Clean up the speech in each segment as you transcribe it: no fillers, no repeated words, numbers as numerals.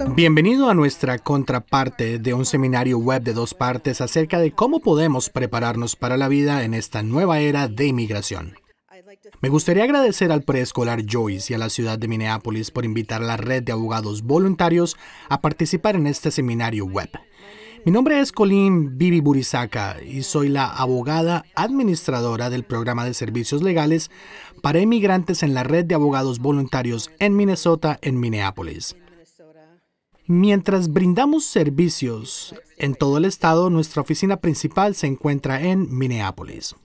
Bienvenido a nuestra contraparte de un seminario web de 2 partes acerca de cómo podemos prepararnos para la vida en esta nueva era de inmigración. Me gustaría agradecer al preescolar Joyce y a la ciudad de Minneapolis por invitar a la red de abogados voluntarios a participar en este seminario web. Mi nombre es Colleen Bibi Burisaca y soy la abogada administradora del programa de servicios legales para inmigrantes en la red de abogados voluntarios en Minnesota, en Minneapolis. Mientras brindamos servicios en todo el estado, nuestra oficina principal se encuentra en Minneapolis.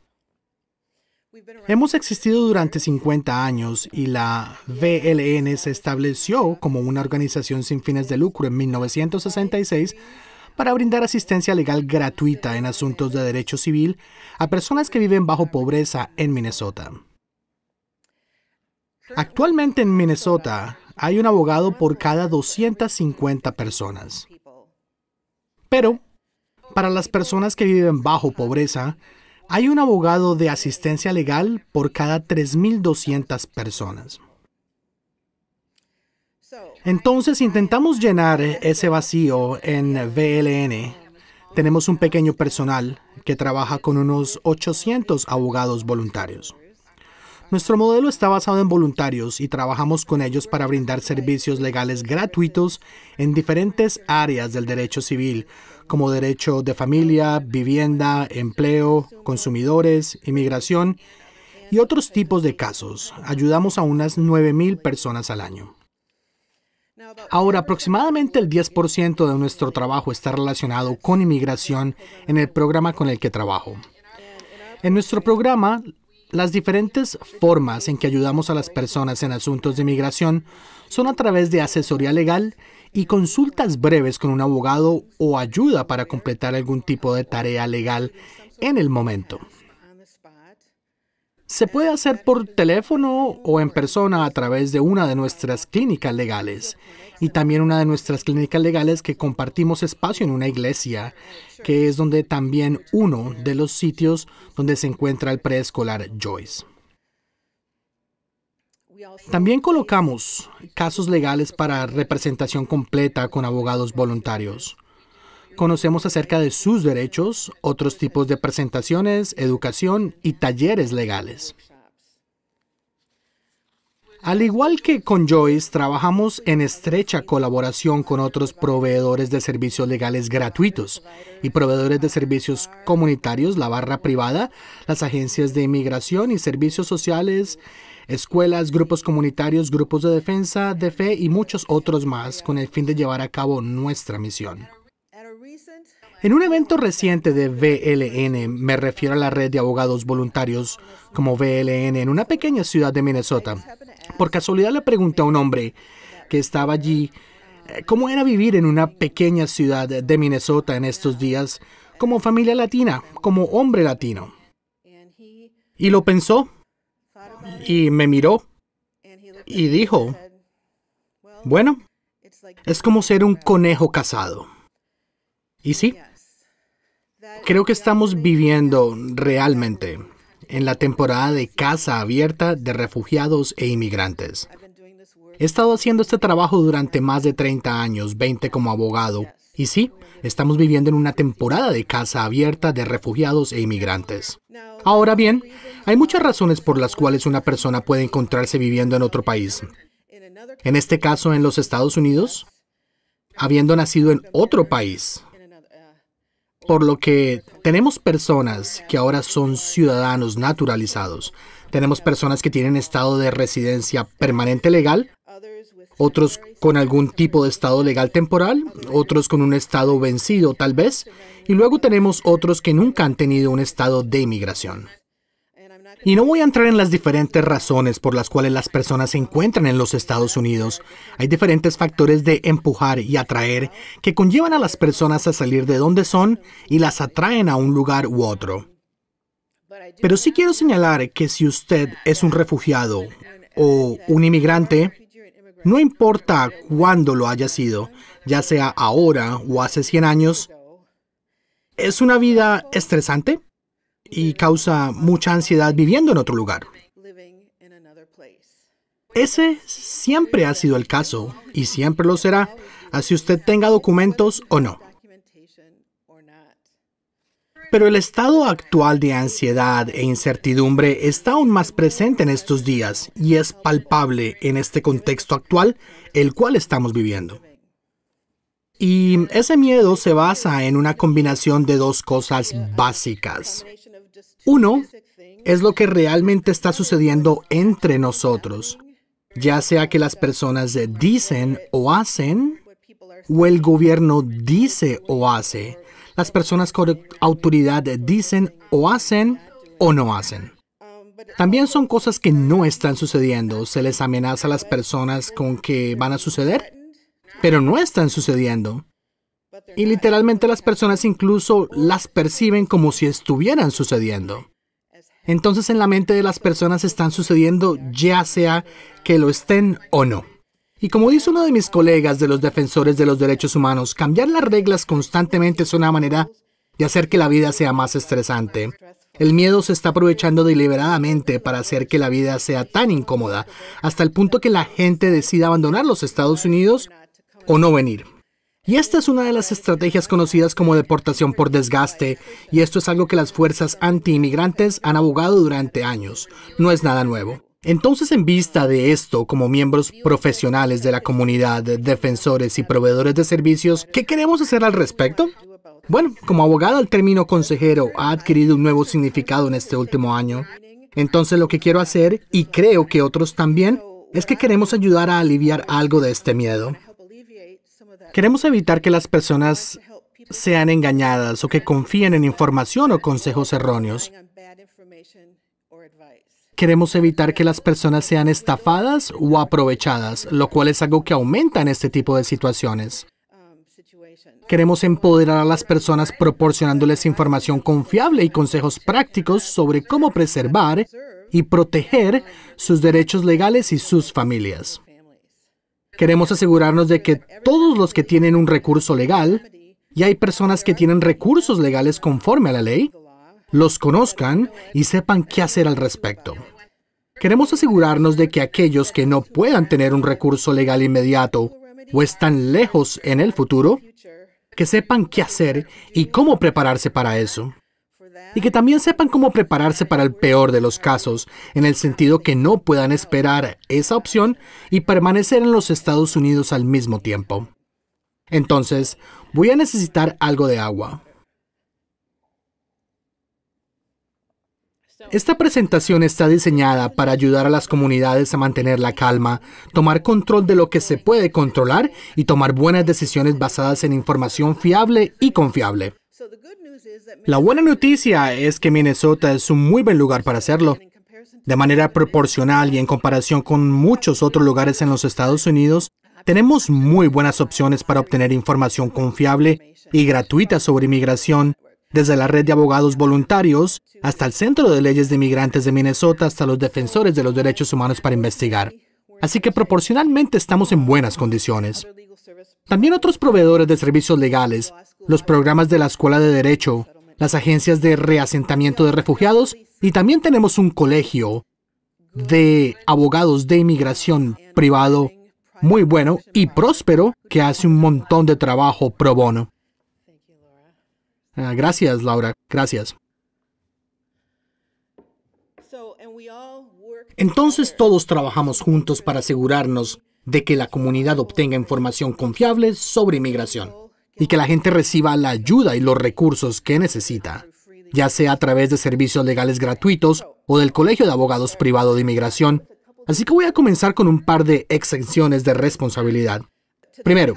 Hemos existido durante 50 años y la VLN se estableció como una organización sin fines de lucro en 1966 para brindar asistencia legal gratuita en asuntos de derecho civil a personas que viven bajo pobreza en Minnesota. Actualmente en Minnesota hay un abogado por cada 250 personas. Pero, para las personas que viven bajo pobreza, hay un abogado de asistencia legal por cada 3,200 personas. Entonces intentamos llenar ese vacío en VLN. Tenemos un pequeño personal que trabaja con unos 800 abogados voluntarios. Nuestro modelo está basado en voluntarios y trabajamos con ellos para brindar servicios legales gratuitos en diferentes áreas del derecho civil, como derecho de familia, vivienda, empleo, consumidores, inmigración y otros tipos de casos. Ayudamos a unas 9,000 personas al año. Ahora, aproximadamente el 10% de nuestro trabajo está relacionado con inmigración en el programa con el que trabajo. En nuestro programa, las diferentes formas en que ayudamos a las personas en asuntos de inmigración son a través de asesoría legal y consultas breves con un abogado o ayuda para completar algún tipo de tarea legal en el momento. Se puede hacer por teléfono o en persona a través de una de nuestras clínicas legales y también una de nuestras clínicas legales que compartimos espacio en una iglesia, que es donde también uno de los sitios donde se encuentra el preescolar Joyce. También colocamos casos legales para representación completa con abogados voluntarios. Conocemos acerca de sus derechos, otros tipos de presentaciones, educación y talleres legales. Al igual que con Joyce, trabajamos en estrecha colaboración con otros proveedores de servicios legales gratuitos y proveedores de servicios comunitarios, la barra privada, las agencias de inmigración y servicios sociales, escuelas, grupos comunitarios, grupos de defensa de fe y muchos otros más, con el fin de llevar a cabo nuestra misión. En un evento reciente de VLN, me refiero a la red de abogados voluntarios como VLN en una pequeña ciudad de Minnesota. Por casualidad le pregunté a un hombre que estaba allí cómo era vivir en una pequeña ciudad de Minnesota en estos días como familia latina, como hombre latino. Y lo pensó y me miró y dijo, bueno, es como ser un conejo casado. Y sí, creo que estamos viviendo realmente en la temporada de casa abierta de refugiados e inmigrantes. He estado haciendo este trabajo durante más de 30 años, 20 como abogado. Y sí, estamos viviendo en una temporada de casa abierta de refugiados e inmigrantes. Ahora bien, hay muchas razones por las cuales una persona puede encontrarse viviendo en otro país. En este caso, en los Estados Unidos, habiendo nacido en otro país. Por lo que tenemos personas que ahora son ciudadanos naturalizados. Tenemos personas que tienen estado de residencia permanente legal, otros con algún tipo de estado legal temporal, otros con un estado vencido tal vez, y luego tenemos otros que nunca han tenido un estado de inmigración. Y no voy a entrar en las diferentes razones por las cuales las personas se encuentran en los Estados Unidos. Hay diferentes factores de empujar y atraer que conllevan a las personas a salir de donde son y las atraen a un lugar u otro. Pero sí quiero señalar que si usted es un refugiado o un inmigrante, no importa cuándo lo haya sido, ya sea ahora o hace 100 años, es una vida estresante y causa mucha ansiedad viviendo en otro lugar. Ese siempre ha sido el caso y siempre lo será, así usted tenga documentos o no. Pero el estado actual de ansiedad e incertidumbre está aún más presente en estos días y es palpable en este contexto actual, el cual estamos viviendo. Y ese miedo se basa en una combinación de dos cosas básicas. Uno, es lo que realmente está sucediendo entre nosotros, ya sea que las personas dicen o hacen, o el gobierno dice o hace. Las personas con autoridad dicen o hacen o no hacen. También son cosas que no están sucediendo. Se les amenaza a las personas con que van a suceder, pero no están sucediendo. Y literalmente las personas incluso las perciben como si estuvieran sucediendo. Entonces en la mente de las personas están sucediendo ya sea que lo estén o no. Y como dice uno de mis colegas de los defensores de los derechos humanos, cambiar las reglas constantemente es una manera de hacer que la vida sea más estresante. El miedo se está aprovechando deliberadamente para hacer que la vida sea tan incómoda, hasta el punto que la gente decida abandonar los Estados Unidos o no venir. Y esta es una de las estrategias conocidas como deportación por desgaste, y esto es algo que las fuerzas anti-inmigrantes han abogado durante años. No es nada nuevo. Entonces, en vista de esto, como miembros profesionales de la comunidad, defensores y proveedores de servicios, ¿qué queremos hacer al respecto? Bueno, como abogado, el término consejero ha adquirido un nuevo significado en este último año. Entonces, lo que quiero hacer, y creo que otros también, es que queremos ayudar a aliviar algo de este miedo. Queremos evitar que las personas sean engañadas o que confíen en información o consejos erróneos. Queremos evitar que las personas sean estafadas o aprovechadas, lo cual es algo que aumenta en este tipo de situaciones. Queremos empoderar a las personas proporcionándoles información confiable y consejos prácticos sobre cómo preservar y proteger sus derechos legales y sus familias. Queremos asegurarnos de que todos los que tienen un recurso legal, y hay personas que tienen recursos legales conforme a la ley, los conozcan y sepan qué hacer al respecto. Queremos asegurarnos de que aquellos que no puedan tener un recurso legal inmediato o están lejos en el futuro, que sepan qué hacer y cómo prepararse para eso. Y que también sepan cómo prepararse para el peor de los casos, en el sentido que no puedan esperar esa opción y permanecer en los Estados Unidos al mismo tiempo. Entonces, voy a necesitar algo de agua. Esta presentación está diseñada para ayudar a las comunidades a mantener la calma, tomar control de lo que se puede controlar y tomar buenas decisiones basadas en información fiable y confiable. La buena noticia es que Minnesota es un muy buen lugar para hacerlo. De manera proporcional y en comparación con muchos otros lugares en los Estados Unidos, tenemos muy buenas opciones para obtener información confiable y gratuita sobre inmigración, desde la red de abogados voluntarios hasta el Centro de Leyes de Inmigrantes de Minnesota hasta los defensores de los derechos humanos para investigar. Así que proporcionalmente estamos en buenas condiciones. También otros proveedores de servicios legales, los programas de la Escuela de Derecho, las agencias de reasentamiento de refugiados y también tenemos un colegio de abogados de inmigración privado muy bueno y próspero que hace un montón de trabajo pro bono. Gracias, Laura. Gracias. Entonces todos trabajamos juntos para asegurarnos de que la comunidad obtenga información confiable sobre inmigración y que la gente reciba la ayuda y los recursos que necesita, ya sea a través de servicios legales gratuitos o del Colegio de Abogados Privado de Inmigración. Así que voy a comenzar con un par de exenciones de responsabilidad. Primero,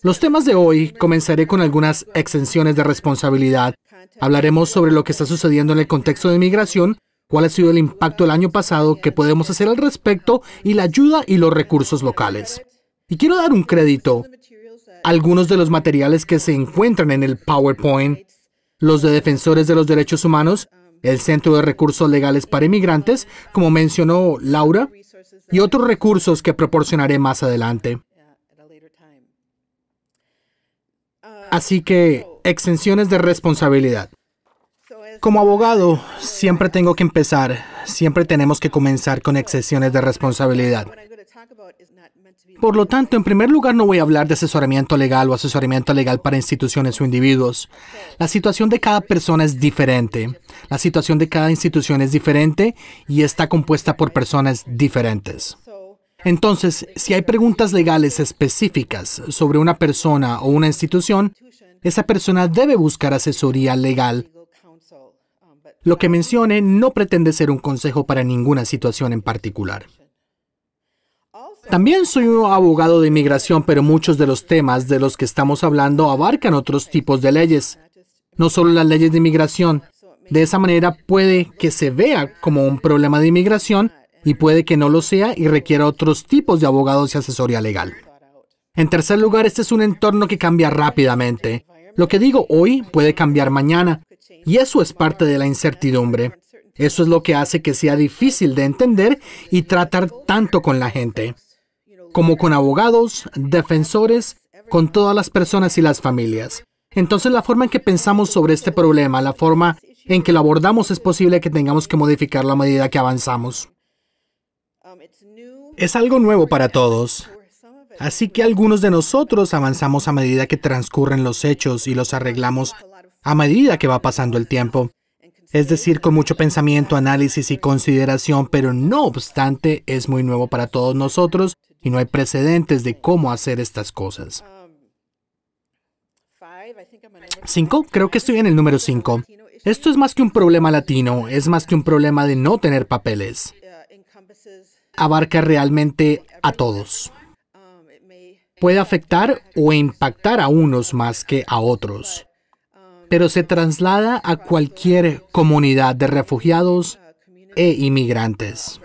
los temas de hoy, comenzaré con algunas exenciones de responsabilidad. Hablaremos sobre lo que está sucediendo en el contexto de inmigración, cuál ha sido el impacto del año pasado, qué podemos hacer al respecto y la ayuda y los recursos locales. Y quiero dar un crédito a algunos de los materiales que se encuentran en el PowerPoint, los de defensores de los derechos humanos, el Centro de Recursos Legales para Inmigrantes, como mencionó Laura, y otros recursos que proporcionaré más adelante. Así que, exenciones de responsabilidad. Como abogado, siempre tenemos que comenzar con excepciones de responsabilidad. Por lo tanto, en primer lugar, no voy a hablar de asesoramiento legal o asesoramiento legal para instituciones o individuos. La situación de cada persona es diferente. La situación de cada institución es diferente y está compuesta por personas diferentes. Entonces, si hay preguntas legales específicas sobre una persona o una institución, esa persona debe buscar asesoría legal. Lo que mencione no pretende ser un consejo para ninguna situación en particular. También soy un abogado de inmigración, pero muchos de los temas de los que estamos hablando abarcan otros tipos de leyes, no solo las leyes de inmigración. De esa manera puede que se vea como un problema de inmigración y puede que no lo sea y requiera otros tipos de abogados y asesoría legal. En tercer lugar, este es un entorno que cambia rápidamente. Lo que digo hoy puede cambiar mañana, y eso es parte de la incertidumbre. Eso es lo que hace que sea difícil de entender y tratar tanto con la gente, como con abogados, defensores, con todas las personas y las familias. Entonces, la forma en que pensamos sobre este problema, la forma en que lo abordamos, es posible que tengamos que modificarlo a medida que avanzamos. Es algo nuevo para todos. Así que algunos de nosotros avanzamos a medida que transcurren los hechos y los arreglamos a medida que va pasando el tiempo. Es decir, con mucho pensamiento, análisis y consideración, pero no obstante, es muy nuevo para todos nosotros y no hay precedentes de cómo hacer estas cosas. 5, creo que estoy en el número 5. Esto es más que un problema latino, es más que un problema de no tener papeles. Abarca realmente a todos. Puede afectar o impactar a unos más que a otros, pero se traslada a cualquier comunidad de refugiados e inmigrantes.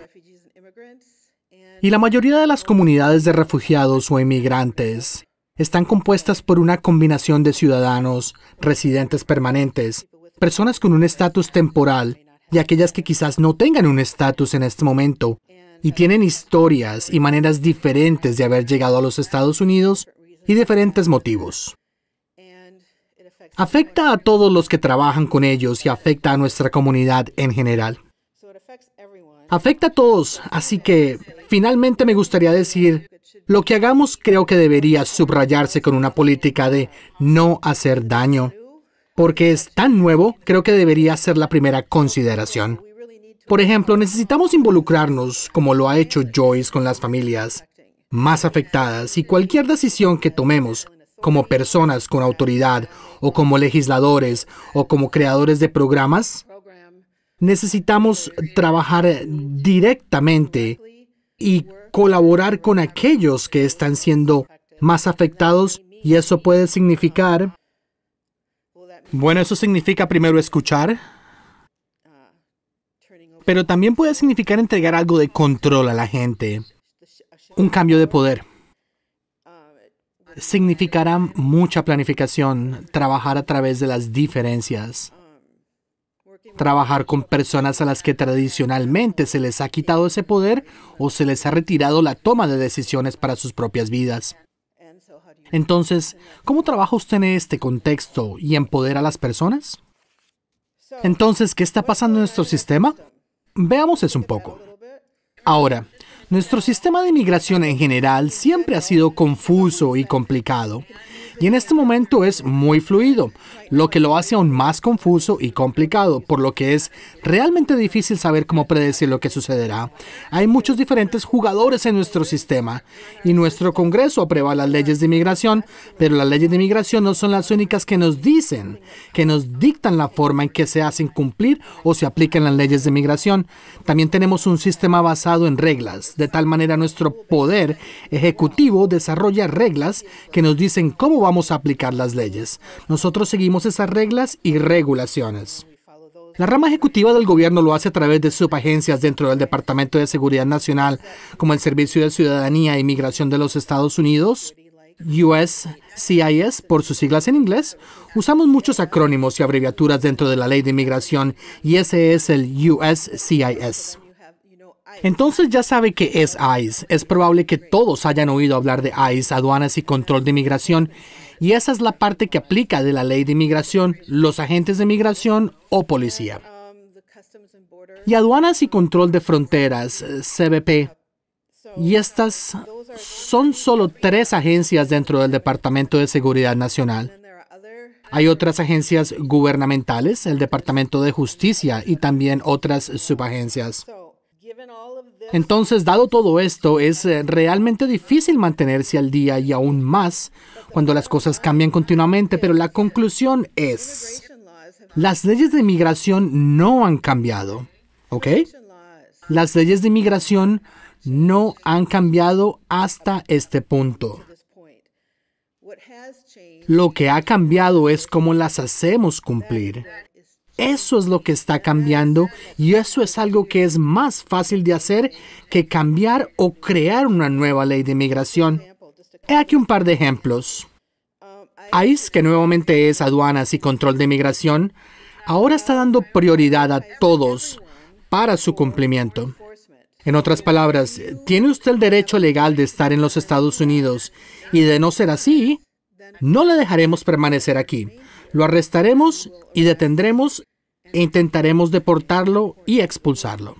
Y la mayoría de las comunidades de refugiados o inmigrantes están compuestas por una combinación de ciudadanos, residentes permanentes, personas con un estatus temporal y aquellas que quizás no tengan un estatus en este momento y tienen historias y maneras diferentes de haber llegado a los Estados Unidos y diferentes motivos. Afecta a todos los que trabajan con ellos y afecta a nuestra comunidad en general. Afecta a todos, así que finalmente me gustaría decir, lo que hagamos creo que debería subrayarse con una política de no hacer daño. Porque es tan nuevo, creo que debería ser la primera consideración. Por ejemplo, necesitamos involucrarnos, como lo ha hecho Joyce con las familias más afectadas, y cualquier decisión que tomemos, como personas con autoridad, o como legisladores, o como creadores de programas, necesitamos trabajar directamente y colaborar con aquellos que están siendo más afectados, y eso puede significar... Bueno, eso significa primero escuchar, pero también puede significar entregar algo de control a la gente, un cambio de poder. Significará mucha planificación, trabajar a través de las diferencias, trabajar con personas a las que tradicionalmente se les ha quitado ese poder o se les ha retirado la toma de decisiones para sus propias vidas. Entonces, ¿cómo trabaja usted en este contexto y empodera a las personas? Entonces, ¿qué está pasando en nuestro sistema? Veamos eso un poco. Ahora, nuestro sistema de inmigración en general siempre ha sido confuso y complicado, y en este momento es muy fluido, lo que lo hace aún más confuso y complicado, por lo que es realmente difícil saber cómo predecir lo que sucederá. Hay muchos diferentes jugadores en nuestro sistema, y nuestro Congreso aprueba las leyes de inmigración, pero las leyes de inmigración no son las únicas que nos dicen, que nos dictan la forma en que se hacen cumplir o se aplican las leyes de inmigración. También tenemos un sistema basado en reglas, de tal manera nuestro poder ejecutivo desarrolla reglas que nos dicen cómo vamos a aplicar las leyes. Nosotros seguimos esas reglas y regulaciones. La rama ejecutiva del gobierno lo hace a través de subagencias dentro del Departamento de Seguridad Nacional, como el Servicio de Ciudadanía e Inmigración de los Estados Unidos, USCIS por sus siglas en inglés. Usamos muchos acrónimos y abreviaturas dentro de la ley de inmigración y ese es el USCIS. Entonces ya sabe qué es ICE. Es probable que todos hayan oído hablar de ICE, aduanas y control de inmigración, y esa es la parte que aplica de la ley de inmigración, los agentes de inmigración o policía. Y aduanas y control de fronteras, CBP, y estas son solo 3 agencias dentro del Departamento de Seguridad Nacional. Hay otras agencias gubernamentales, el Departamento de Justicia y también otras subagencias. Entonces, dado todo esto, es realmente difícil mantenerse al día y aún más cuando las cosas cambian continuamente, pero la conclusión es, las leyes de inmigración no han cambiado, ¿ok? Las leyes de inmigración no han cambiado hasta este punto. Lo que ha cambiado es cómo las hacemos cumplir. Eso es lo que está cambiando y eso es algo que es más fácil de hacer que cambiar o crear una nueva ley de inmigración. He aquí un par de ejemplos. ICE, que nuevamente es aduanas y control de inmigración, ahora está dando prioridad a todos para su cumplimiento. En otras palabras, tiene usted el derecho legal de estar en los Estados Unidos y de no ser así, no le dejaremos permanecer aquí. Lo arrestaremos y detendremos e intentaremos deportarlo y expulsarlo.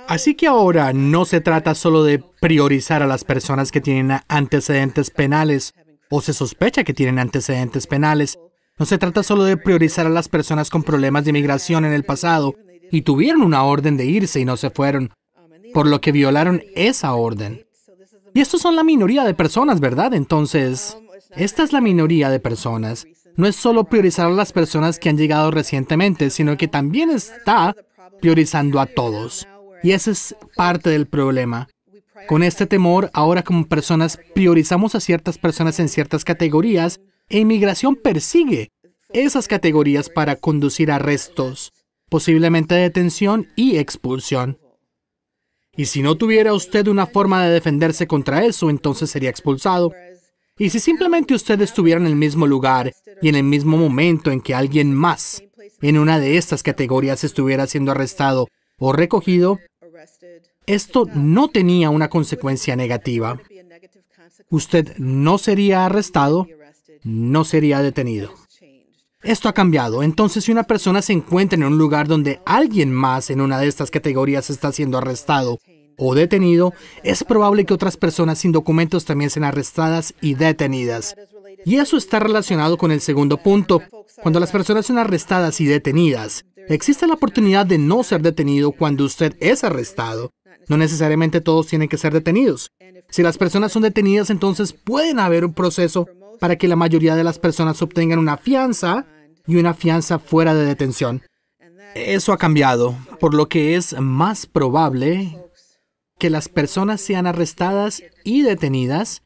Así que ahora no se trata solo de priorizar a las personas que tienen antecedentes penales o se sospecha que tienen antecedentes penales. No se trata solo de priorizar a las personas con problemas de inmigración en el pasado y tuvieron una orden de irse y no se fueron, por lo que violaron esa orden. Y estos son la minoría de personas, ¿verdad? Entonces, esta es la minoría de personas. No es solo priorizar a las personas que han llegado recientemente, sino que también está priorizando a todos. Y ese es parte del problema. Con este temor, ahora como personas priorizamos a ciertas personas en ciertas categorías e inmigración persigue esas categorías para conducir arrestos, posiblemente detención y expulsión. Y si no tuviera usted una forma de defenderse contra eso, entonces sería expulsado. Y si simplemente usted estuviera en el mismo lugar y en el mismo momento en que alguien más en una de estas categorías estuviera siendo arrestado o recogido, esto no tenía una consecuencia negativa. Usted no sería arrestado, no sería detenido. Esto ha cambiado. Entonces, si una persona se encuentra en un lugar donde alguien más en una de estas categorías está siendo arrestado o detenido, es probable que otras personas sin documentos también sean arrestadas y detenidas. Y eso está relacionado con el segundo punto. Cuando las personas son arrestadas y detenidas, existe la oportunidad de no ser detenido cuando usted es arrestado. No necesariamente todos tienen que ser detenidos. Si las personas son detenidas, entonces pueden haber un proceso para que la mayoría de las personas obtengan una fianza y una fianza fuera de detención. Eso ha cambiado, por lo que es más probable que las personas sean arrestadas y detenidas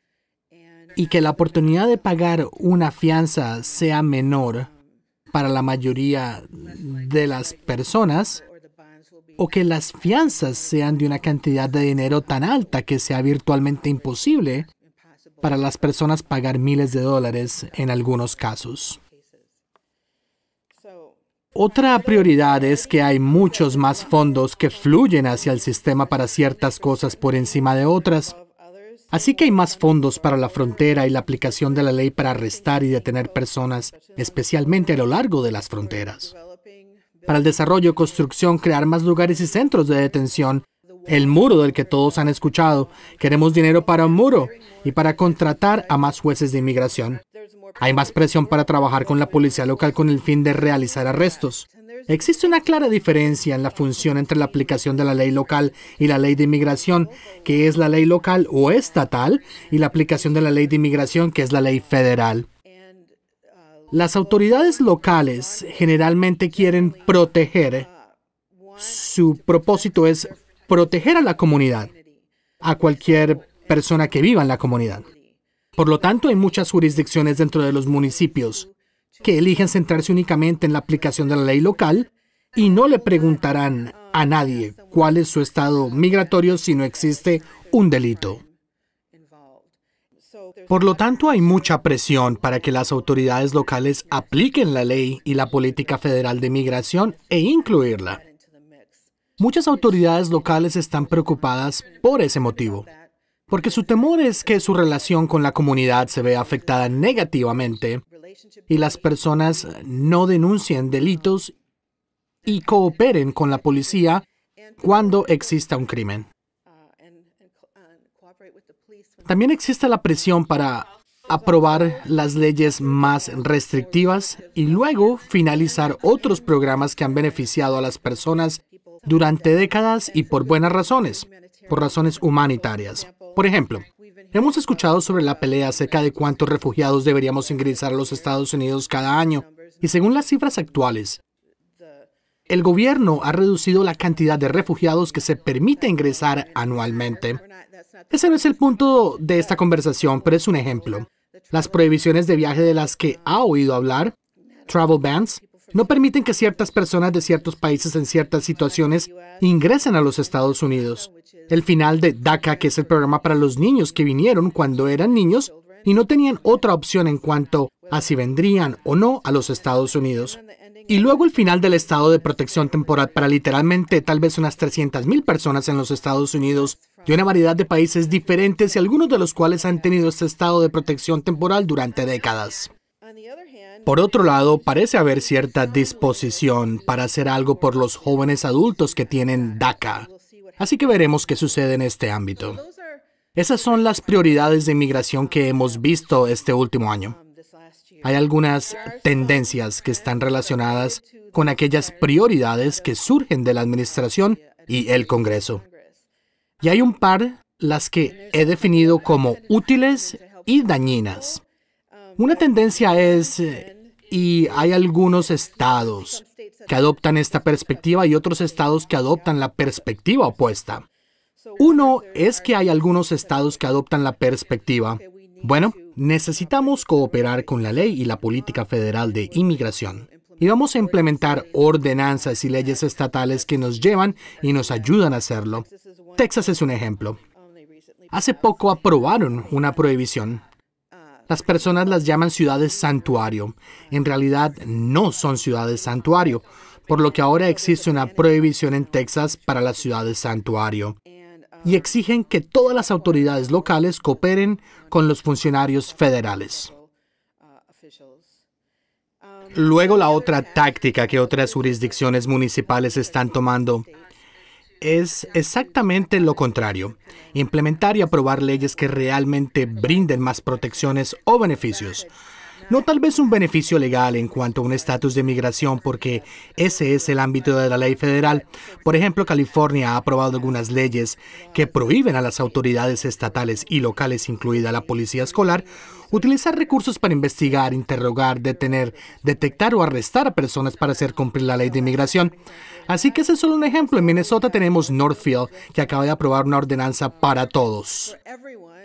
y que la oportunidad de pagar una fianza sea menor para la mayoría de las personas o que las fianzas sean de una cantidad de dinero tan alta que sea virtualmente imposible para las personas pagar miles de dólares en algunos casos. Otra prioridad es que hay muchos más fondos que fluyen hacia el sistema para ciertas cosas por encima de otras. Así que hay más fondos para la frontera y la aplicación de la ley para arrestar y detener personas, especialmente a lo largo de las fronteras. Para el desarrollo, construcción, crear más lugares y centros de detención. El muro del que todos han escuchado. Queremos dinero para un muro y para contratar a más jueces de inmigración. Hay más presión para trabajar con la policía local con el fin de realizar arrestos. Existe una clara diferencia en la función entre la aplicación de la ley local y la ley de inmigración, que es la ley local o estatal, y la aplicación de la ley de inmigración, que es la ley federal. Las autoridades locales generalmente quieren proteger. Su propósito es proteger a la comunidad, a cualquier persona que viva en la comunidad. Por lo tanto, hay muchas jurisdicciones dentro de los municipios que eligen centrarse únicamente en la aplicación de la ley local y no le preguntarán a nadie cuál es su estado migratorio si no existe un delito. Por lo tanto, hay mucha presión para que las autoridades locales apliquen la ley y la política federal de migración e incluirla. Muchas autoridades locales están preocupadas por ese motivo, porque su temor es que su relación con la comunidad se vea afectada negativamente y las personas no denuncien delitos y cooperen con la policía cuando exista un crimen. También existe la presión para aprobar las leyes más restrictivas y luego finalizar otros programas que han beneficiado a las personas durante décadas y por buenas razones, por razones humanitarias. Por ejemplo, hemos escuchado sobre la pelea acerca de cuántos refugiados deberíamos ingresar a los Estados Unidos cada año, y según las cifras actuales, el gobierno ha reducido la cantidad de refugiados que se permite ingresar anualmente. Ese no es el punto de esta conversación, pero es un ejemplo. Las prohibiciones de viaje de las que ha oído hablar, travel bans, no permiten que ciertas personas de ciertos países en ciertas situaciones ingresen a los Estados Unidos. El final de DACA, que es el programa para los niños que vinieron cuando eran niños y no tenían otra opción en cuanto a si vendrían o no a los Estados Unidos. Y luego el final del estado de protección temporal para literalmente tal vez unas 300,000 personas en los Estados Unidos de una variedad de países diferentes y algunos de los cuales han tenido este estado de protección temporal durante décadas. Por otro lado, parece haber cierta disposición para hacer algo por los jóvenes adultos que tienen DACA. Así que veremos qué sucede en este ámbito. Esas son las prioridades de inmigración que hemos visto este último año. Hay algunas tendencias que están relacionadas con aquellas prioridades que surgen de la administración y el Congreso. Y hay un par, las que he definido como útiles y dañinas. Una tendencia es, y hay algunos estados que adoptan esta perspectiva y otros estados que adoptan la perspectiva opuesta. Uno es que hay algunos estados que adoptan la perspectiva, bueno, necesitamos cooperar con la ley y la política federal de inmigración. Y vamos a implementar ordenanzas y leyes estatales que nos llevan y nos ayudan a hacerlo. Texas es un ejemplo. Hace poco aprobaron una prohibición. Las personas las llaman ciudades santuario. En realidad no son ciudades santuario, por lo que ahora existe una prohibición en Texas para las ciudades santuario. Y exigen que todas las autoridades locales cooperen con los funcionarios federales. Luego, la otra táctica que otras jurisdicciones municipales están tomando es exactamente lo contrario: implementar y aprobar leyes que realmente brinden más protecciones o beneficios. No tal vez un beneficio legal en cuanto a un estatus de migración, porque ese es el ámbito de la ley federal. Por ejemplo, California ha aprobado algunas leyes que prohíben a las autoridades estatales y locales, incluida la policía escolar, utilizar recursos para investigar, interrogar, detener, detectar o arrestar a personas para hacer cumplir la ley de inmigración. Así que ese es solo un ejemplo. En Minnesota tenemos Northfield, que acaba de aprobar una ordenanza para todos.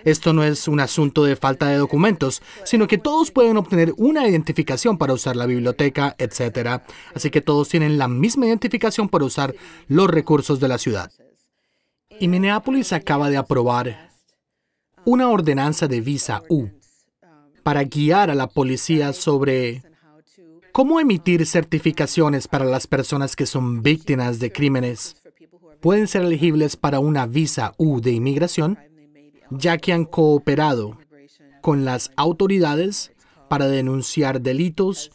Esto no es un asunto de falta de documentos, sino que todos pueden obtener una identificación para usar la biblioteca, etc. Así que todos tienen la misma identificación para usar los recursos de la ciudad. Y Minneapolis acaba de aprobar una ordenanza de visa U para guiar a la policía sobre cómo emitir certificaciones para las personas que son víctimas de crímenes. Pueden ser elegibles para una visa U de inmigración, ya que han cooperado con las autoridades para denunciar delitos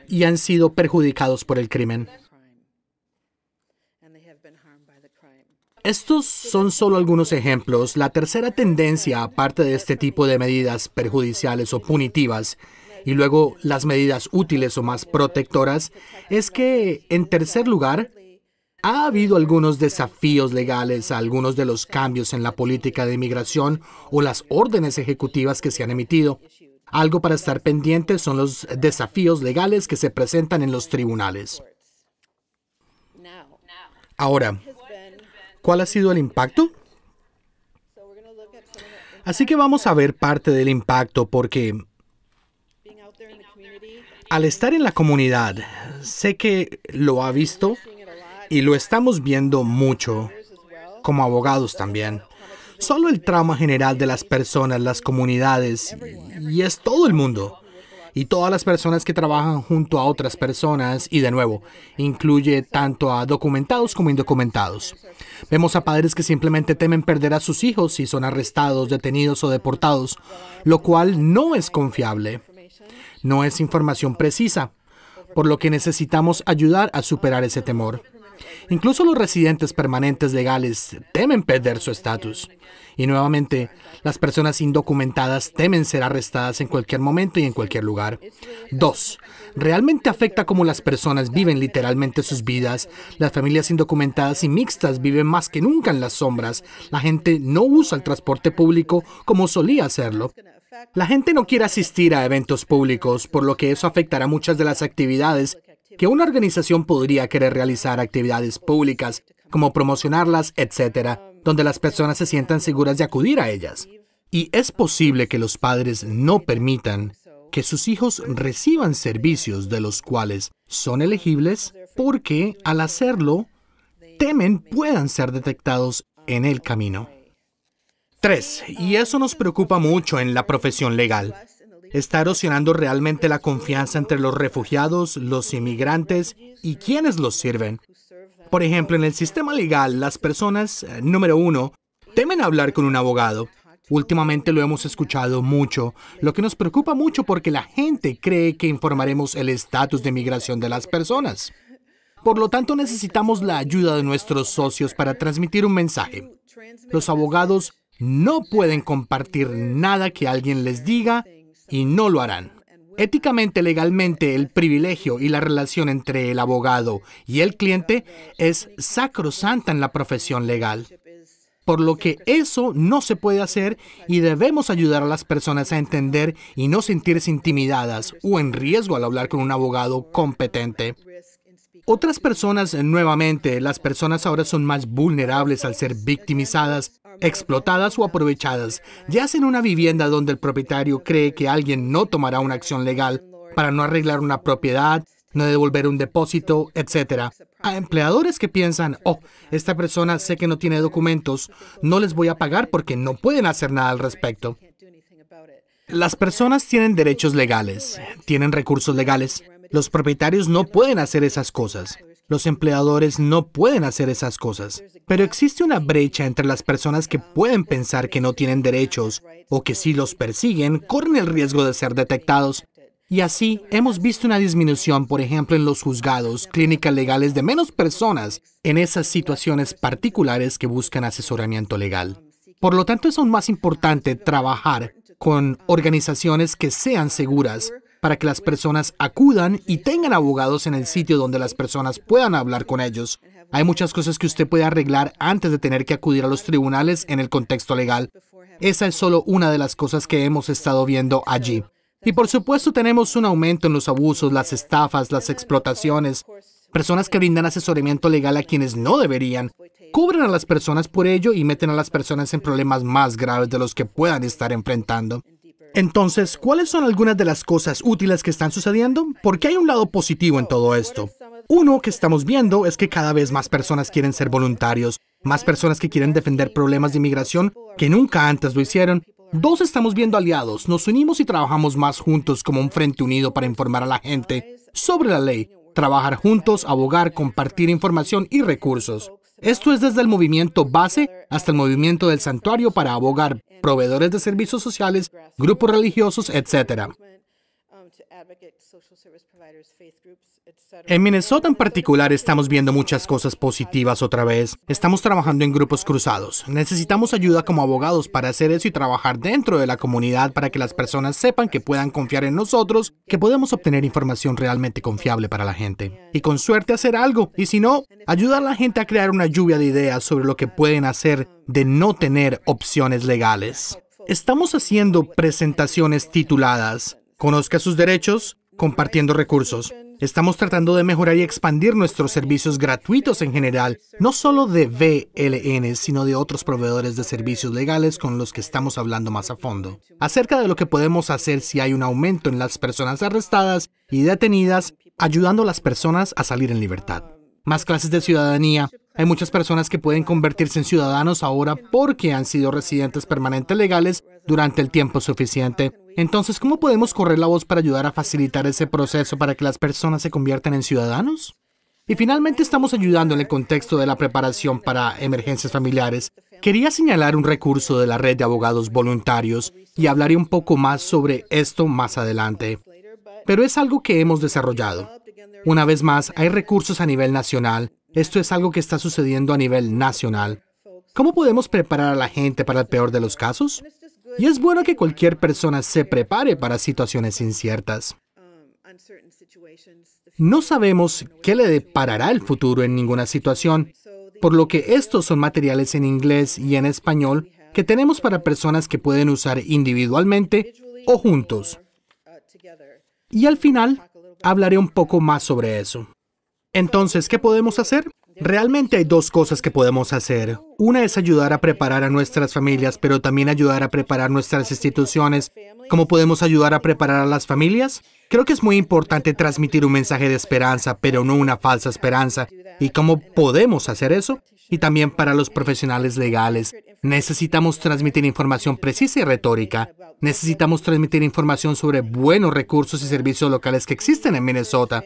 y han sido perjudicados por el crimen. Estos son solo algunos ejemplos. La tercera tendencia, aparte de este tipo de medidas perjudiciales o punitivas, y luego las medidas útiles o más protectoras, es que, en tercer lugar, ha habido algunos desafíos legales a algunos de los cambios en la política de inmigración o las órdenes ejecutivas que se han emitido. Algo para estar pendientes son los desafíos legales que se presentan en los tribunales. Ahora, ¿cuál ha sido el impacto? Así que vamos a ver parte del impacto porque al estar en la comunidad, sé que lo ha visto y lo estamos viendo mucho, como abogados también. Solo el trauma general de las personas, las comunidades, y es todo el mundo. y todas las personas que trabajan junto a otras personas, y de nuevo, incluye tanto a documentados como indocumentados. Vemos a padres que simplemente temen perder a sus hijos si son arrestados, detenidos o deportados, lo cual no es confiable. No es información precisa, por lo que necesitamos ayudar a superar ese temor. Incluso los residentes permanentes legales temen perder su estatus. Y nuevamente, las personas indocumentadas temen ser arrestadas en cualquier momento y en cualquier lugar. 2. Realmente afecta cómo las personas viven literalmente sus vidas. Las familias indocumentadas y mixtas viven más que nunca en las sombras. La gente no usa el transporte público como solía hacerlo. La gente no quiere asistir a eventos públicos, por lo que eso afectará muchas de las actividades que una organización podría querer realizar, actividades públicas, como promocionarlas, etc., donde las personas se sientan seguras de acudir a ellas. Y es posible que los padres no permitan que sus hijos reciban servicios de los cuales son elegibles porque, al hacerlo, temen puedan ser detectados en el camino. 3. Y eso nos preocupa mucho en la profesión legal. Está erosionando realmente la confianza entre los refugiados, los inmigrantes y quienes los sirven. Por ejemplo, en el sistema legal, las personas, número 1, temen hablar con un abogado. Últimamente lo hemos escuchado mucho, lo que nos preocupa mucho porque la gente cree que informaremos el estatus de migración de las personas. Por lo tanto, necesitamos la ayuda de nuestros socios para transmitir un mensaje. Los abogados no pueden compartir nada que alguien les diga y no lo harán. Éticamente, legalmente, el privilegio y la relación entre el abogado y el cliente es sacrosanta en la profesión legal. Por lo que eso no se puede hacer y debemos ayudar a las personas a entender y no sentirse intimidadas o en riesgo al hablar con un abogado competente. Otras personas, nuevamente, las personas ahora son más vulnerables al ser victimizadas, explotadas o aprovechadas, ya sea en una vivienda donde el propietario cree que alguien no tomará una acción legal para no arreglar una propiedad, no devolver un depósito, etc. A empleadores que piensan, oh, esta persona sé que no tiene documentos, no les voy a pagar porque no pueden hacer nada al respecto. Las personas tienen derechos legales, tienen recursos legales. Los propietarios no pueden hacer esas cosas. Los empleadores no pueden hacer esas cosas. Pero existe una brecha entre las personas que pueden pensar que no tienen derechos o que si los persiguen, corren el riesgo de ser detectados. Y así hemos visto una disminución, por ejemplo, en los juzgados, clínicas legales de menos personas en esas situaciones particulares que buscan asesoramiento legal. Por lo tanto, es aún más importante trabajar con organizaciones que sean seguras para que las personas acudan y tengan abogados en el sitio donde las personas puedan hablar con ellos. Hay muchas cosas que usted puede arreglar antes de tener que acudir a los tribunales en el contexto legal. Esa es solo una de las cosas que hemos estado viendo allí. Y por supuesto tenemos un aumento en los abusos, las estafas, las explotaciones. Personas que brindan asesoramiento legal a quienes no deberían, cubren a las personas por ello y meten a las personas en problemas más graves de los que puedan estar enfrentando. Entonces, ¿cuáles son algunas de las cosas útiles que están sucediendo? Porque hay un lado positivo en todo esto. Uno que estamos viendo es que cada vez más personas quieren ser voluntarios, más personas que quieren defender problemas de inmigración que nunca antes lo hicieron. 2, estamos viendo aliados, nos unimos y trabajamos más juntos como un frente unido para informar a la gente sobre la ley, trabajar juntos, abogar, compartir información y recursos. Esto es desde el movimiento base hasta el movimiento del santuario para abogar, proveedores de servicios sociales, grupos religiosos, etc. En Minnesota en particular estamos viendo muchas cosas positivas otra vez. Estamos trabajando en grupos cruzados. Necesitamos ayuda como abogados para hacer eso y trabajar dentro de la comunidad para que las personas sepan que puedan confiar en nosotros, que podemos obtener información realmente confiable para la gente. Y con suerte hacer algo. Y si no, ayudar a la gente a crear una lluvia de ideas sobre lo que pueden hacer de no tener opciones legales. Estamos haciendo presentaciones tituladas Conozca sus derechos, compartiendo recursos. Estamos tratando de mejorar y expandir nuestros servicios gratuitos en general, no solo de VLN, sino de otros proveedores de servicios legales con los que estamos hablando más a fondo, acerca de lo que podemos hacer si hay un aumento en las personas arrestadas y detenidas, ayudando a las personas a salir en libertad. Más clases de ciudadanía. Hay muchas personas que pueden convertirse en ciudadanos ahora porque han sido residentes permanentes legales durante el tiempo suficiente. Entonces, ¿cómo podemos correr la voz para ayudar a facilitar ese proceso para que las personas se conviertan en ciudadanos? Y finalmente estamos ayudando en el contexto de la preparación para emergencias familiares. Quería señalar un recurso de la red de abogados voluntarios y hablaré un poco más sobre esto más adelante. Pero es algo que hemos desarrollado. Una vez más, hay recursos a nivel nacional. Esto es algo que está sucediendo a nivel nacional. ¿Cómo podemos preparar a la gente para el peor de los casos? Y es bueno que cualquier persona se prepare para situaciones inciertas. No sabemos qué le deparará el futuro en ninguna situación, por lo que estos son materiales en inglés y en español que tenemos para personas que pueden usar individualmente o juntos. Y al final, hablaré un poco más sobre eso. Entonces, ¿qué podemos hacer? Realmente hay dos cosas que podemos hacer. Una es ayudar a preparar a nuestras familias, pero también ayudar a preparar nuestras instituciones. ¿Cómo podemos ayudar a preparar a las familias? Creo que es muy importante transmitir un mensaje de esperanza, pero no una falsa esperanza. ¿Y cómo podemos hacer eso? Y también para los profesionales legales. Necesitamos transmitir información precisa y retórica. Necesitamos transmitir información sobre buenos recursos y servicios locales que existen en Minnesota.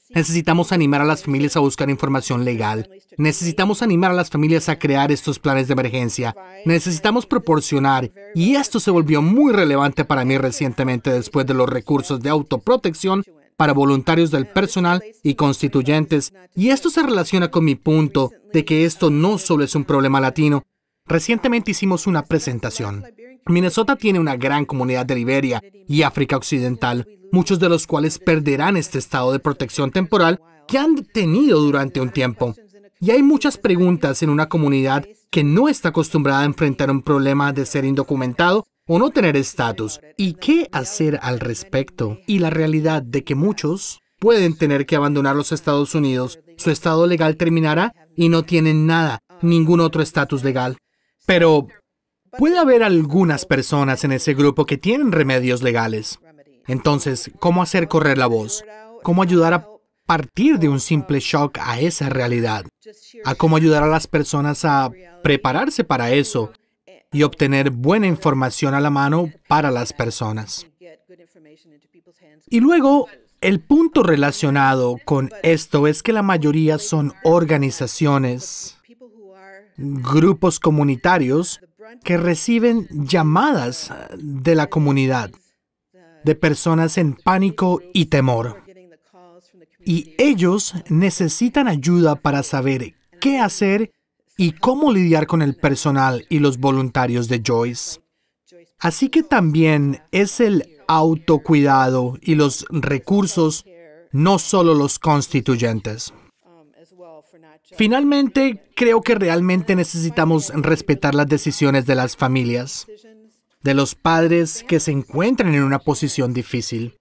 Necesitamos animar a las familias a buscar información legal. Necesitamos animar a las familias a crear estos planes de emergencia. Necesitamos proporcionar, y esto se volvió muy relevante para mí recientemente después de los recursos de autoprotección para voluntarios del personal y constituyentes. Y esto se relaciona con mi punto de que esto no solo es un problema latino. Recientemente hicimos una presentación. Minnesota tiene una gran comunidad de Liberia y África Occidental, muchos de los cuales perderán este estado de protección temporal que han tenido durante un tiempo. Y hay muchas preguntas en una comunidad que no está acostumbrada a enfrentar un problema de ser indocumentado o no tener estatus. ¿Y qué hacer al respecto? Y la realidad de que muchos pueden tener que abandonar los Estados Unidos, su estado legal terminará y no tienen nada, ningún otro estatus legal. Pero puede haber algunas personas en ese grupo que tienen remedios legales. Entonces, ¿cómo hacer correr la voz? ¿Cómo ayudar a partir de un simple shock a esa realidad? ¿A cómo ayudar a las personas a prepararse para eso y obtener buena información a la mano para las personas? Y luego, el punto relacionado con esto es que la mayoría son organizaciones, grupos comunitarios que reciben llamadas de la comunidad, de personas en pánico y temor. Y ellos necesitan ayuda para saber qué hacer y cómo lidiar con el personal y los voluntarios de Joyce. Así que también es el autocuidado y los recursos, no solo los constituyentes. Finalmente, creo que realmente necesitamos respetar las decisiones de las familias, de los padres que se encuentran en una posición difícil.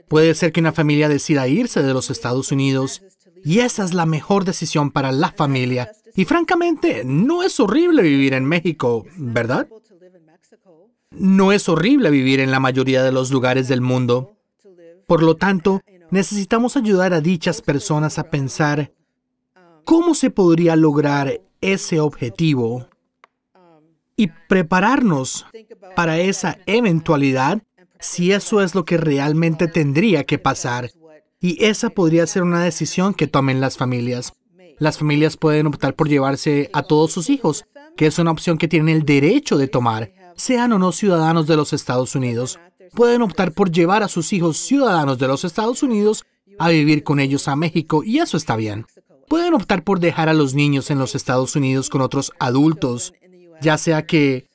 Puede ser que una familia decida irse de los Estados Unidos y esa es la mejor decisión para la familia. Y francamente, no es horrible vivir en México, ¿verdad? No es horrible vivir en la mayoría de los lugares del mundo. Por lo tanto, necesitamos ayudar a dichas personas a pensar cómo se podría lograr ese objetivo y prepararnos para esa eventualidad si eso es lo que realmente tendría que pasar. Y esa podría ser una decisión que tomen las familias. Las familias pueden optar por llevarse a todos sus hijos, que es una opción que tienen el derecho de tomar, sean o no ciudadanos de los Estados Unidos. Pueden optar por llevar a sus hijos ciudadanos de los Estados Unidos a vivir con ellos a México, y eso está bien. Pueden optar por dejar a los niños en los Estados Unidos con otros adultos, ya sea que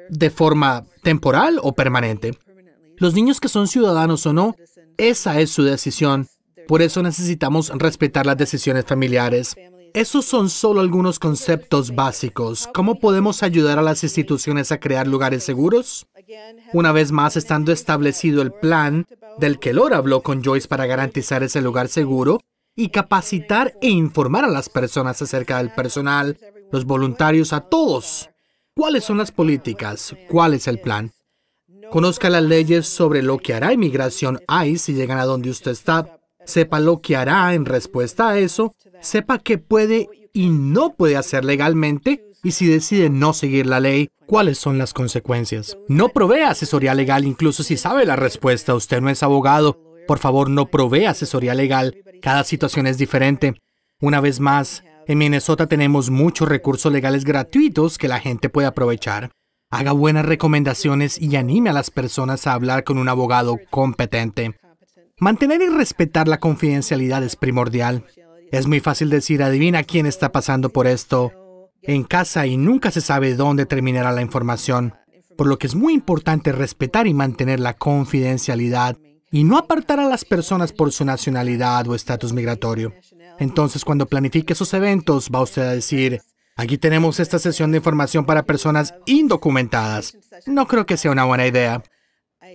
de forma temporal o permanente. Los niños que son ciudadanos o no, esa es su decisión. Por eso necesitamos respetar las decisiones familiares. Esos son solo algunos conceptos básicos. ¿Cómo podemos ayudar a las instituciones a crear lugares seguros? Una vez más, estando establecido el plan del que Laura habló con Joyce para garantizar ese lugar seguro y capacitar e informar a las personas acerca del personal, los voluntarios, a todos. ¿Cuáles son las políticas? ¿Cuál es el plan? Conozca las leyes sobre lo que hará inmigración ICE si llegan a donde usted está. Sepa lo que hará en respuesta a eso. Sepa qué puede y no puede hacer legalmente Y si decide no seguir la ley, ¿cuáles son las consecuencias? No provee asesoría legal incluso si sabe la respuesta. Usted no es abogado. Por favor, no provee asesoría legal. Cada situación es diferente. Una vez más, en Minnesota tenemos muchos recursos legales gratuitos que la gente puede aprovechar. Haga buenas recomendaciones y anime a las personas a hablar con un abogado competente. Mantener y respetar la confidencialidad es primordial. Es muy fácil decir, adivina quién está pasando por esto en casa y nunca se sabe dónde terminará la información, por lo que es muy importante respetar y mantener la confidencialidad y no apartar a las personas por su nacionalidad o estatus migratorio. Entonces, cuando planifique sus eventos, va usted a decir, aquí tenemos esta sesión de información para personas indocumentadas. No creo que sea una buena idea.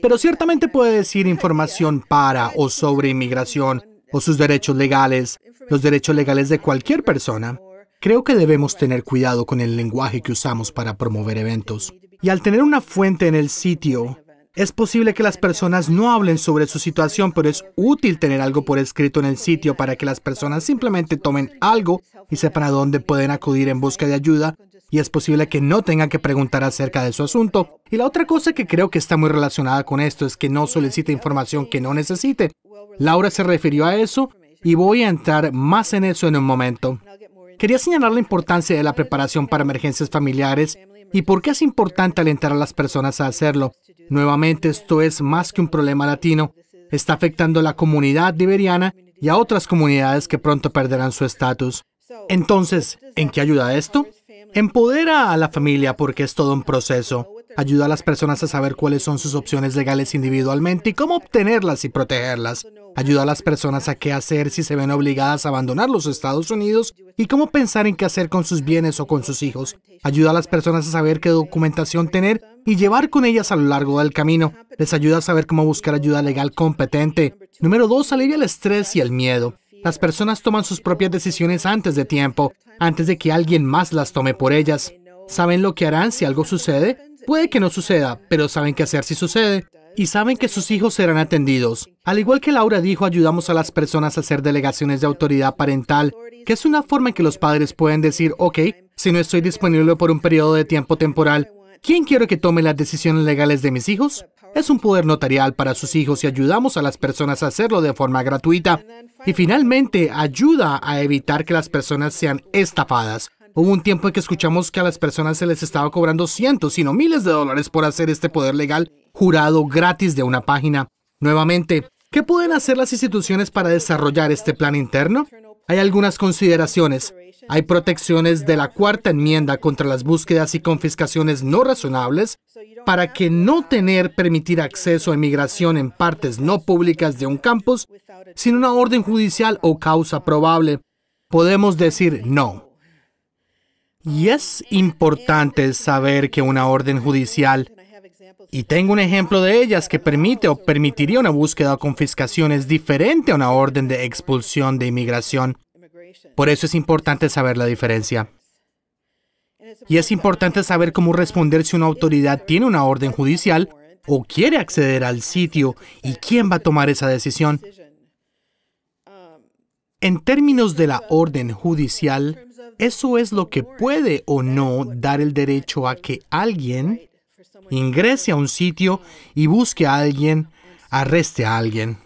Pero ciertamente puede decir información para o sobre inmigración o sus derechos legales, los derechos legales de cualquier persona. Creo que debemos tener cuidado con el lenguaje que usamos para promover eventos. Y al tener una fuente en el sitio, es posible que las personas no hablen sobre su situación, pero es útil tener algo por escrito en el sitio para que las personas simplemente tomen algo y sepan a dónde pueden acudir en busca de ayuda, y es posible que no tengan que preguntar acerca de su asunto. Y la otra cosa que creo que está muy relacionada con esto es que no solicite información que no necesite. Laura se refirió a eso y voy a entrar más en eso en un momento. Quería señalar la importancia de la preparación para emergencias familiares y por qué es importante alentar a las personas a hacerlo. Nuevamente, esto es más que un problema latino. Está afectando a la comunidad liberiana y a otras comunidades que pronto perderán su estatus. Entonces, ¿en qué ayuda esto? Empodera a la familia porque es todo un proceso. Ayuda a las personas a saber cuáles son sus opciones legales individualmente y cómo obtenerlas y protegerlas. Ayuda a las personas a qué hacer si se ven obligadas a abandonar los Estados Unidos y cómo pensar en qué hacer con sus bienes o con sus hijos. Ayuda a las personas a saber qué documentación tener y llevar con ellas a lo largo del camino. Les ayuda a saber cómo buscar ayuda legal competente. Número 2, alivia el estrés y el miedo. Las personas toman sus propias decisiones antes de tiempo, antes de que alguien más las tome por ellas. Saben lo que harán si algo sucede. Puede que no suceda, pero saben qué hacer si sucede. Y saben que sus hijos serán atendidos. Al igual que Laura dijo, ayudamos a las personas a hacer delegaciones de autoridad parental, que es una forma en que los padres pueden decir, ok, si no estoy disponible por un periodo de tiempo temporal, ¿quién quiere que tome las decisiones legales de mis hijos? Es un poder notarial para sus hijos y ayudamos a las personas a hacerlo de forma gratuita. Y finalmente, ayuda a evitar que las personas sean estafadas. Hubo un tiempo en que escuchamos que a las personas se les estaba cobrando cientos, sino miles de dólares por hacer este poder legal jurado gratis de una página. Nuevamente, ¿qué pueden hacer las instituciones para desarrollar este plan interno? Hay algunas consideraciones. Hay protecciones de la Cuarta Enmienda contra las búsquedas y confiscaciones no razonables para que no permitir acceso a inmigración en partes no públicas de un campus sin una orden judicial o causa probable. Podemos decir no. Y es importante saber que una orden judicial, y tengo un ejemplo de ellas que permite o permitiría una búsqueda o confiscación, es diferente a una orden de expulsión de inmigración. Por eso es importante saber la diferencia. Y es importante saber cómo responder si una autoridad tiene una orden judicial o quiere acceder al sitio y quién va a tomar esa decisión. En términos de la orden judicial, eso es lo que puede o no dar el derecho a que alguien ingrese a un sitio y busque a alguien, arreste a alguien.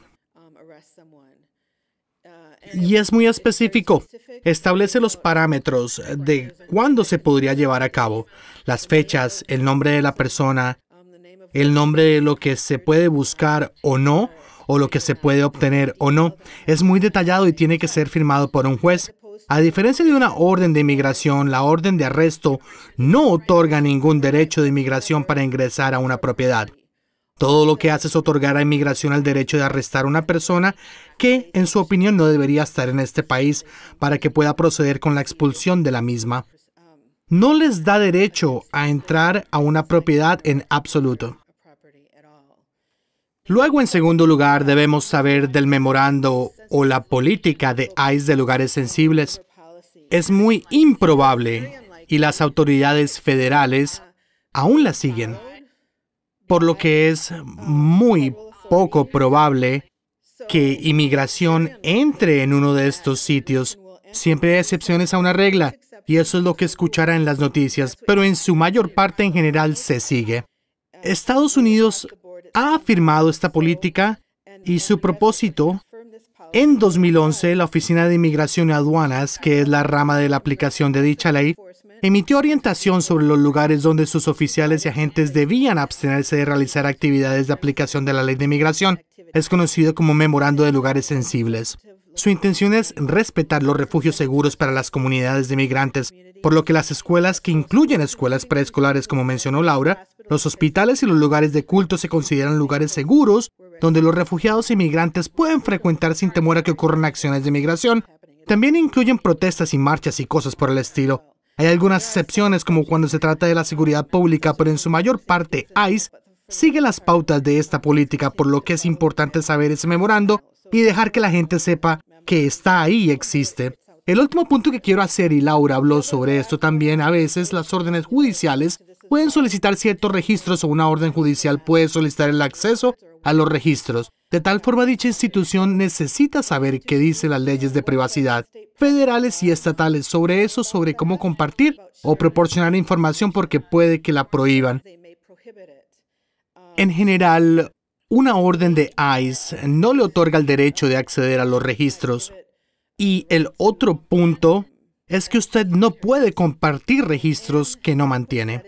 Y es muy específico. Establece los parámetros de cuándo se podría llevar a cabo, las fechas, el nombre de la persona, el nombre de lo que se puede buscar o no, o lo que se puede obtener o no. Es muy detallado y tiene que ser firmado por un juez. A diferencia de una orden de inmigración, la orden de arresto no otorga ningún derecho de inmigración para ingresar a una propiedad. Todo lo que hace es otorgar a inmigración el derecho de arrestar a una persona que, en su opinión, no debería estar en este país para que pueda proceder con la expulsión de la misma. No les da derecho a entrar a una propiedad en absoluto. Luego, en segundo lugar, debemos saber del memorando o la política de ICE de lugares sensibles. Es muy improbable, y las autoridades federales aún la siguen, por lo que es muy poco probable que inmigración entre en uno de estos sitios Siempre hay excepciones a una regla, y eso es lo que escuchará en las noticias, pero en su mayor parte en general se sigue. Estados Unidos ha afirmado esta política y su propósito. En 2011, la Oficina de Inmigración y Aduanas, que es la rama de la aplicación de dicha ley, emitió orientación sobre los lugares donde sus oficiales y agentes debían abstenerse de realizar actividades de aplicación de la ley de inmigración. Es conocido como Memorando de Lugares Sensibles. Su intención es respetar los refugios seguros para las comunidades de migrantes, por lo que las escuelas, que incluyen escuelas preescolares como mencionó Laura, los hospitales y los lugares de culto se consideran lugares seguros donde los refugiados e inmigrantes pueden frecuentar sin temor a que ocurran acciones de migración. También incluyen protestas y marchas y cosas por el estilo. Hay algunas excepciones como cuando se trata de la seguridad pública, pero en su mayor parte ICE sigue las pautas de esta política, por lo que es importante saber ese memorando y dejar que la gente sepa que está ahí y existe. El último punto que quiero hacer, y Laura habló sobre esto también, a veces las órdenes judiciales pueden solicitar ciertos registros o una orden judicial puede solicitar el acceso a los registros. De tal forma, dicha institución necesita saber qué dicen las leyes de privacidad federales y estatales sobre eso, sobre cómo compartir o proporcionar información porque puede que la prohíban. En general, una orden de ICE no le otorga el derecho de acceder a los registros. Y el otro punto es que usted no puede compartir registros que no mantiene.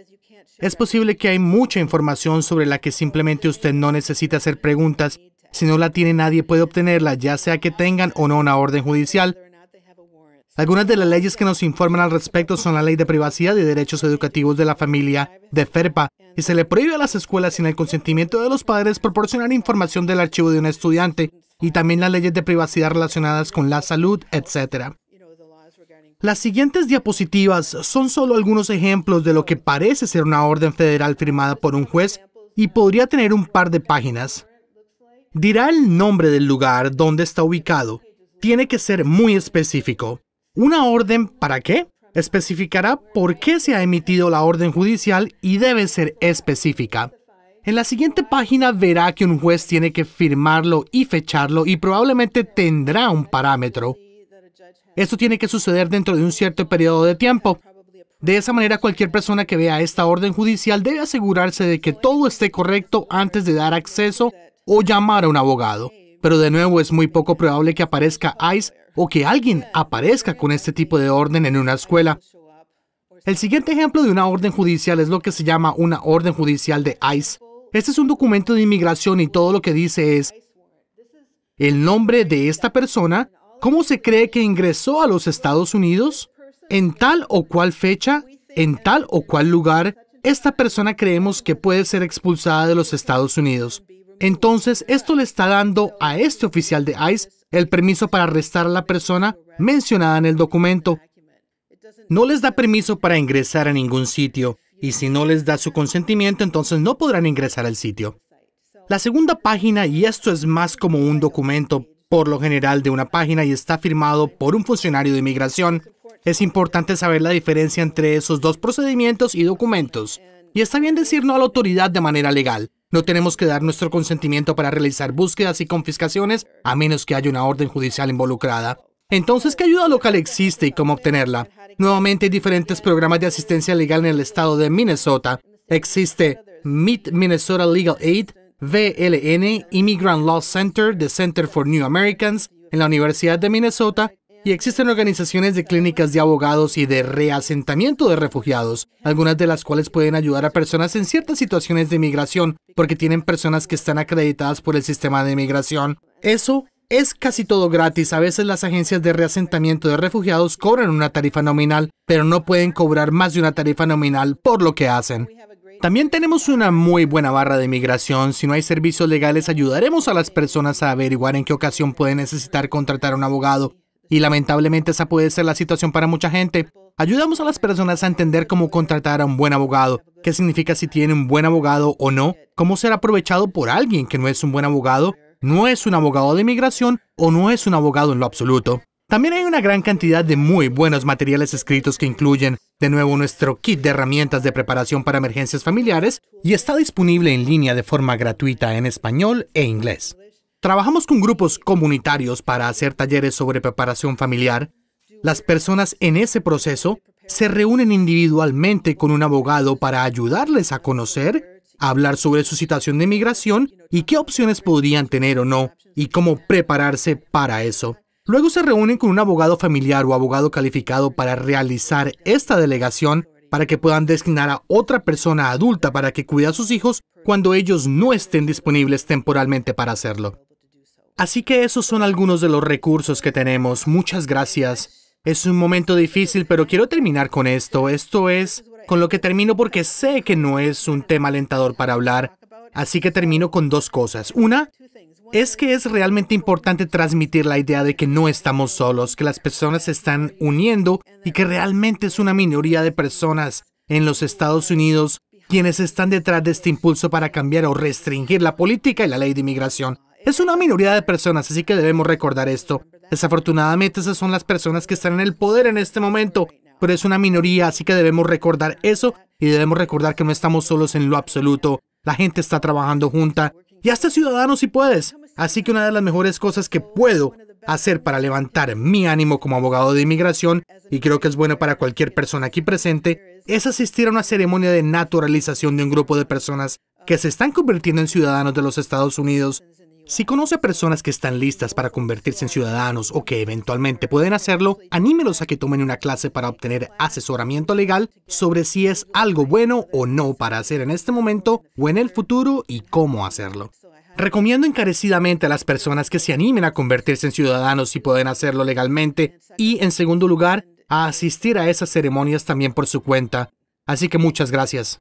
Es posible que hay mucha información sobre la que simplemente usted no necesita hacer preguntas. Si no la tiene, nadie puede obtenerla, ya sea que tengan o no una orden judicial. Algunas de las leyes que nos informan al respecto son la Ley de Privacidad y Derechos Educativos de la Familia, de FERPA, y se le prohíbe a las escuelas sin el consentimiento de los padres proporcionar información del archivo de un estudiante, y también las leyes de privacidad relacionadas con la salud, etc. Las siguientes diapositivas son solo algunos ejemplos de lo que parece ser una orden federal firmada por un juez y podría tener un par de páginas. Dirá el nombre del lugar donde está ubicado. Tiene que ser muy específico. ¿Una orden para qué? Especificará por qué se ha emitido la orden judicial y debe ser específica. En la siguiente página verá que un juez tiene que firmarlo y fecharlo y probablemente tendrá un parámetro. Esto tiene que suceder dentro de un cierto periodo de tiempo. De esa manera, cualquier persona que vea esta orden judicial debe asegurarse de que todo esté correcto antes de dar acceso o llamar a un abogado. Pero de nuevo, es muy poco probable que aparezca ICE o que alguien aparezca con este tipo de orden en una escuela. El siguiente ejemplo de una orden judicial es lo que se llama una orden judicial de ICE. Este es un documento de inmigración y todo lo que dice es el nombre de esta persona, cómo se cree que ingresó a los Estados Unidos, en tal o cual fecha, en tal o cual lugar, esta persona creemos que puede ser expulsada de los Estados Unidos. Entonces, esto le está dando a este oficial de ICE el permiso para arrestar a la persona mencionada en el documento. No les da permiso para ingresar a ningún sitio, y si no les da su consentimiento, entonces no podrán ingresar al sitio. La segunda página, y esto es más como un documento, por lo general de una página y está firmado por un funcionario de inmigración. Es importante saber la diferencia entre esos dos procedimientos y documentos. Y está bien decir no a la autoridad de manera legal. No tenemos que dar nuestro consentimiento para realizar búsquedas y confiscaciones a menos que haya una orden judicial involucrada. Entonces, ¿qué ayuda local existe y cómo obtenerla? Nuevamente, hay diferentes programas de asistencia legal en el estado de Minnesota. Existe Meet Minnesota Legal Aid, VLN, Immigrant Law Center, The Center for New Americans, en la Universidad de Minnesota, y existen organizaciones de clínicas de abogados y de reasentamiento de refugiados, algunas de las cuales pueden ayudar a personas en ciertas situaciones de inmigración, porque tienen personas que están acreditadas por el sistema de inmigración. Eso es casi todo gratis. A veces las agencias de reasentamiento de refugiados cobran una tarifa nominal, pero no pueden cobrar más de una tarifa nominal por lo que hacen. También tenemos una muy buena barra de inmigración. Si no hay servicios legales, ayudaremos a las personas a averiguar en qué ocasión pueden necesitar contratar a un abogado. Y lamentablemente esa puede ser la situación para mucha gente. Ayudamos a las personas a entender cómo contratar a un buen abogado, qué significa si tiene un buen abogado o no, cómo ser aprovechado por alguien que no es un buen abogado, no es un abogado de inmigración o no es un abogado en lo absoluto. También hay una gran cantidad de muy buenos materiales escritos que incluyen, de nuevo, nuestro kit de herramientas de preparación para emergencias familiares y está disponible en línea de forma gratuita en español e inglés. Trabajamos con grupos comunitarios para hacer talleres sobre preparación familiar. Las personas en ese proceso se reúnen individualmente con un abogado para ayudarles a conocer, a hablar sobre su situación de inmigración y qué opciones podrían tener o no, y cómo prepararse para eso. Luego se reúnen con un abogado familiar o abogado calificado para realizar esta delegación para que puedan designar a otra persona adulta para que cuide a sus hijos cuando ellos no estén disponibles temporalmente para hacerlo. Así que esos son algunos de los recursos que tenemos. Muchas gracias. Es un momento difícil, pero quiero terminar con esto. Esto es con lo que termino porque sé que no es un tema alentador para hablar. Así que termino con dos cosas. Una, es que es realmente importante transmitir la idea de que no estamos solos, que las personas se están uniendo y que realmente es una minoría de personas en los Estados Unidos quienes están detrás de este impulso para cambiar o restringir la política y la ley de inmigración. Es una minoría de personas, así que debemos recordar esto. Desafortunadamente, esas son las personas que están en el poder en este momento, pero es una minoría, así que debemos recordar eso y debemos recordar que no estamos solos en lo absoluto. La gente está trabajando junta y hasta ciudadanos si puedes. Así que una de las mejores cosas que puedo hacer para levantar mi ánimo como abogado de inmigración, y creo que es bueno para cualquier persona aquí presente, es asistir a una ceremonia de naturalización de un grupo de personas que se están convirtiendo en ciudadanos de los Estados Unidos. Si conoce personas que están listas para convertirse en ciudadanos o que eventualmente pueden hacerlo, anímelos a que tomen una clase para obtener asesoramiento legal sobre si es algo bueno o no para hacer en este momento o en el futuro y cómo hacerlo. Recomiendo encarecidamente a las personas que se animen a convertirse en ciudadanos si pueden hacerlo legalmente y, en segundo lugar, a asistir a esas ceremonias también por su cuenta. Así que muchas gracias.